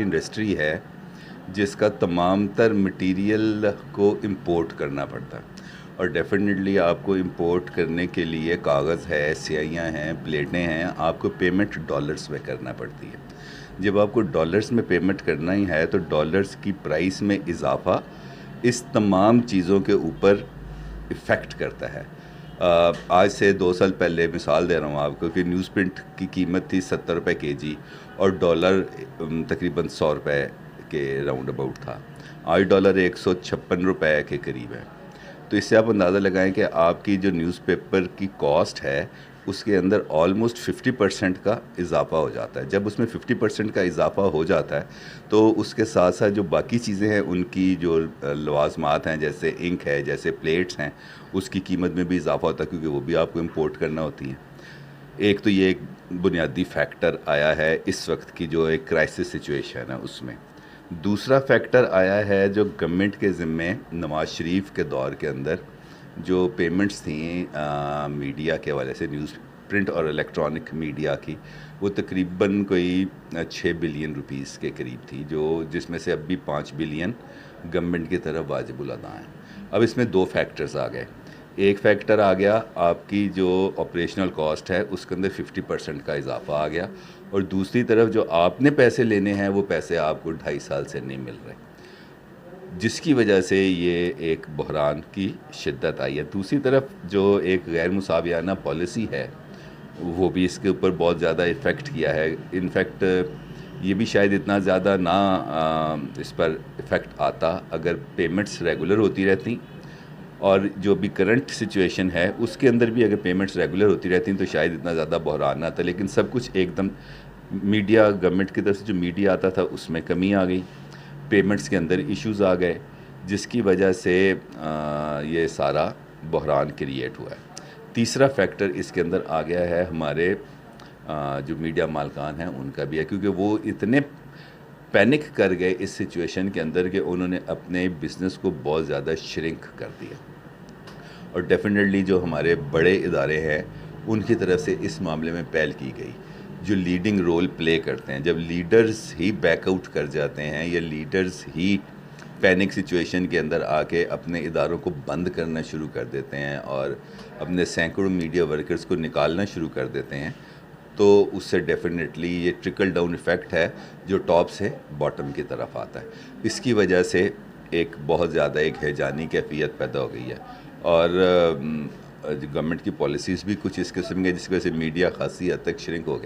Industry है जिसका तमाम तर मटीरियल को इंपोर्ट करना पड़ता है, और डेफिनेटली आपको इंपोर्ट करने के लिए कागज़ है, स्याहियाँ हैं, प्लेटें हैं, आपको पेमेंट डॉलर्स में करना पड़ती है। जब आपको डॉलर्स में पेमेंट करना ही है तो डॉलर्स की प्राइस में इजाफ़ा इस तमाम चीज़ों के ऊपर इफ़ेक्ट करता है। आज से 2 साल पहले मिसाल दे रहा हूँ आपको कि न्यूज़ प्रिंट की कीमत थी 70 रुपये केजी और डॉलर तकरीबन 100 रुपये के राउंड अबाउट था। आज डॉलर 156 रुपये के करीब है। तो इससे आप अंदाज़ा लगाएं कि आपकी जो न्यूज़पेपर की कॉस्ट है उसके अंदर ऑलमोस्ट 50% का इजाफ़ा हो जाता है। जब उसमें 50% का इजाफ़ा हो जाता है तो उसके साथ साथ जो बाकी चीज़ें हैं उनकी जो लवाज़मात हैं, जैसे इंक है, जैसे प्लेट्स हैं, उसकी कीमत में भी इजाफ़ा होता है क्योंकि वो भी आपको इंपोर्ट करना होती है। एक तो ये एक बुनियादी फैक्टर आया है इस वक्त की जो एक क्राइसिस सिचुएशन है उसमें। दूसरा फैक्टर आया है जो गवर्नमेंट के ज़िम्मे नवाज़ शरीफ के दौर के अंदर जो पेमेंट्स थी मीडिया के हवाले से, न्यूज़ प्रिंट और इलेक्ट्रॉनिक मीडिया की, वो तकरीबन कोई 6 बिलियन रुपीस के करीब थी, जो जिसमें से अब भी 5 बिलियन गवर्नमेंट की तरफ वाजिबुल अदा हैं। अब इसमें 2 फैक्टर्स आ गए। एक फैक्टर आ गया आपकी जो ऑपरेशनल कॉस्ट है उसके अंदर 50% का इजाफा आ गया, और दूसरी तरफ जो आपने पैसे लेने हैं वो पैसे आपको 2.5 साल से नहीं मिल रहे, जिसकी वजह से ये एक बहरान की शिद्दत आई है। दूसरी तरफ जो एक गैर मुसावियाना पॉलिसी है वो भी इसके ऊपर बहुत ज़्यादा इफ़ेक्ट किया है। इनफैक्ट ये भी शायद इतना ज़्यादा ना इस पर इफ़ेक्ट आता अगर पेमेंट्स रेगुलर होती रहती, और जो भी करंट सिचुएशन है उसके अंदर भी अगर पेमेंट्स रेगुलर होती रहती तो शायद इतना ज़्यादा बहरान ना आता। लेकिन सब कुछ एकदम मीडिया, गवर्नमेंट की तरफ से जो मीडिया आता था उसमें कमी आ गई, पेमेंट्स के अंदर इश्यूज़ आ गए, जिसकी वजह से ये सारा बहरान क्रिएट हुआ है। तीसरा फैक्टर इसके अंदर आ गया है हमारे जो मीडिया मालकान हैं उनका भी है, क्योंकि वो इतने पैनिक कर गए इस सिचुएशन के अंदर कि उन्होंने अपने बिज़नेस को बहुत ज़्यादा श्रिंक कर दिया। और डेफिनेटली जो हमारे बड़े इदारे हैं उनकी तरफ से इस मामले में पहल की गई, जो लीडिंग रोल प्ले करते हैं। जब लीडर्स ही बैकआउट कर जाते हैं या लीडर्स ही पैनिक सिचुएशन के अंदर आके अपने इदारों को बंद करना शुरू कर देते हैं और अपने सैकड़ों मीडिया वर्कर्स को निकालना शुरू कर देते हैं, तो उससे डेफिनेटली ये ट्रिकल डाउन इफ़ेक्ट है जो टॉप से बॉटम की तरफ आता है। इसकी वजह से एक बहुत ज़्यादा एक हैजानी कैफियत पैदा हो गई है, और गवर्नमेंट की पॉलिसीज़ भी कुछ इस किस्म के जिसकी वजह से मीडिया खासी हद तक श्रिंक हो गया।